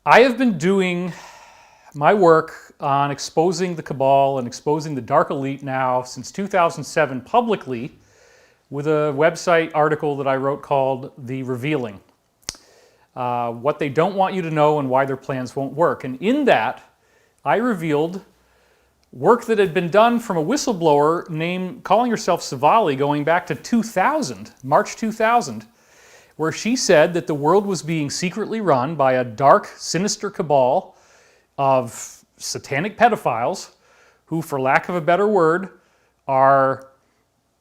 I have been doing my work on exposing the cabal and exposing the dark elite now since 2007 publicly with a website article that I wrote called The Revealing. What they don't want you to know and why their plans won't work. And in that, I revealed work that had been done from a whistleblower calling herself Savali going back to 2000, March 2000, where she said that the world was being secretly run by a dark, sinister cabal of satanic pedophiles who, for lack of a better word, are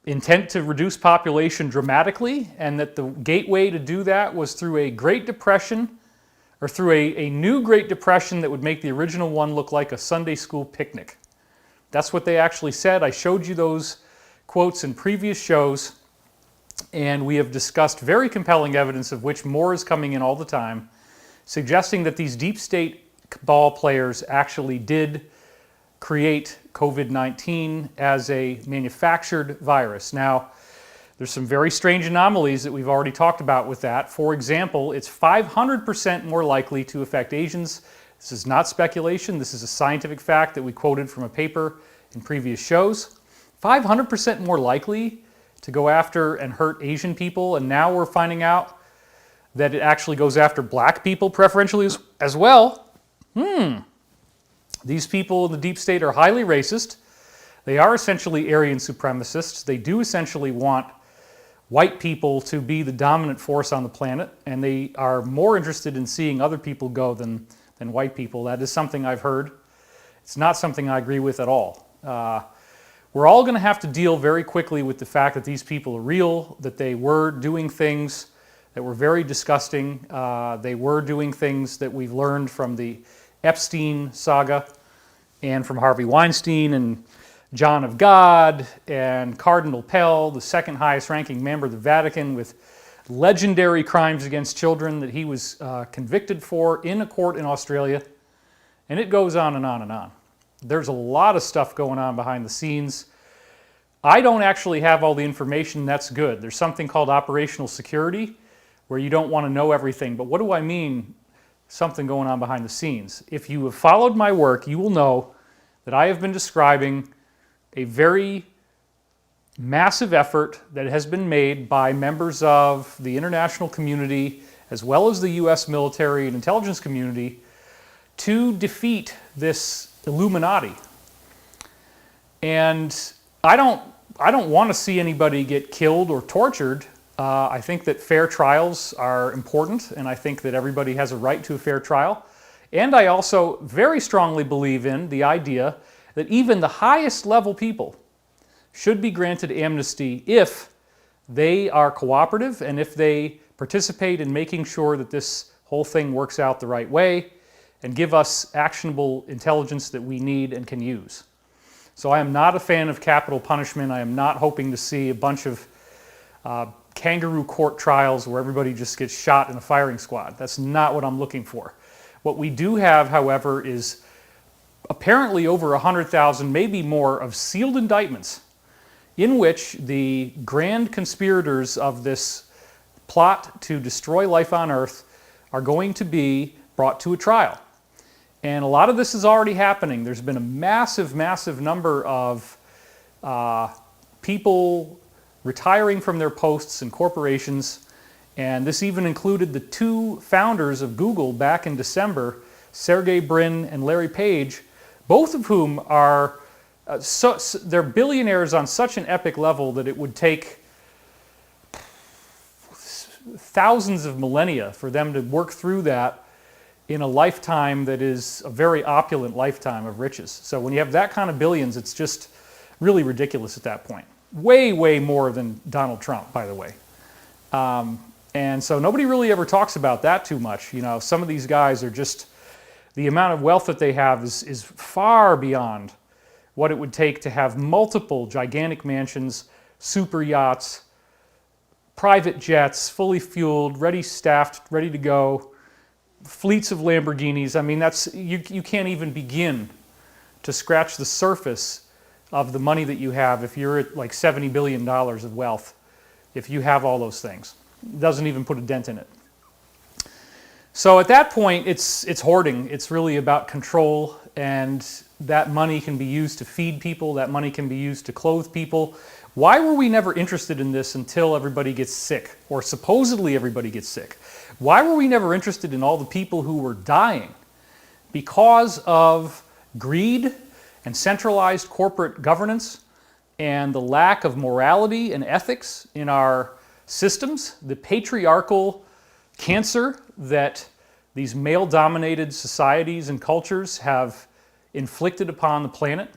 intent to reduce population dramatically, and that the gateway to do that was through a Great Depression, or through a new Great Depression that would make the original one look like a Sunday school picnic. That's what they actually said. I showed you those quotes in previous shows, and we have discussed very compelling evidence, of which more is coming in all the time, suggesting that these deep state cabal players actually did create COVID-19 as a manufactured virus. Now, there's some very strange anomalies that we've already talked about with that. For example, it's 500% more likely to affect Asians. This is not speculation. This is a scientific fact that we quoted from a paper in previous shows. 500% more likely to go after and hurt Asian people, and now we're finding out that it actually goes after black people preferentially as well. These people in the deep state are highly racist. They are essentially Aryan supremacists. They do essentially want white people to be the dominant force on the planet, and they are more interested in seeing other people go than white people. That is something I've heard. It's not something I agree with at all. We're all going to have to deal very quickly with the fact that these people are real, that they were doing things that were very disgusting. They were doing things that we've learned from the Epstein saga and from Harvey Weinstein and John of God and Cardinal Pell, the second highest ranking member of the Vatican, with legendary crimes against children that he was convicted for in a court in Australia. And it goes on and on and on. There's a lot of stuff going on behind the scenes. I don't actually have all the information. That's good. There's something called operational security where you don't want to know everything. But what do I mean, something going on behind the scenes? If you have followed my work, you will know that I have been describing a very massive effort that has been made by members of the international community as well as the U.S. military and intelligence community to defeat this Illuminati. And I don't want to see anybody get killed or tortured. I think that fair trials are important, and I think that everybody has a right to a fair trial. And I also very strongly believe in the idea that even the highest level people should be granted amnesty if they are cooperative and if they participate in making sure that this whole thing works out the right way and give us actionable intelligence that we need and can use. So I am not a fan of capital punishment. I am not hoping to see a bunch of kangaroo court trials where everybody just gets shot in a firing squad. That's not what I'm looking for. What we do have, however, is apparently over 100,000, maybe more, of sealed indictments in which the grand conspirators of this plot to destroy life on Earth are going to be brought to a trial. And a lot of this is already happening. There's been a massive, massive number of people retiring from their posts in corporations, and this even included the two founders of Google back in December, Sergey Brin and Larry Page, both of whom are they're billionaires on such an epic level that it would take thousands of millennia for them to work through that in a lifetime that is a very opulent lifetime of riches. So when you have that kind of billions, it's just really ridiculous at that point. Way, way more than Donald Trump, by the way. And so nobody really ever talks about that too much. You know, some of these guys are just, the amount of wealth that they have is far beyond what it would take to have multiple gigantic mansions, super yachts, private jets, fully fueled, ready staffed, ready to go, fleets of Lamborghinis. I mean, you can't even begin to scratch the surface of the money that you have if you're at like $70 billion of wealth, if you have all those things. It doesn't even put a dent in it. So at that point, it's hoarding. It's really about control, and that money can be used to feed people, that money can be used to clothe people. Why were we never interested in this until everybody gets sick, or supposedly everybody gets sick? Why were we never interested in all the people who were dying? Because of greed and centralized corporate governance and the lack of morality and ethics in our systems, the patriarchal cancer that these male-dominated societies and cultures have inflicted upon the planet.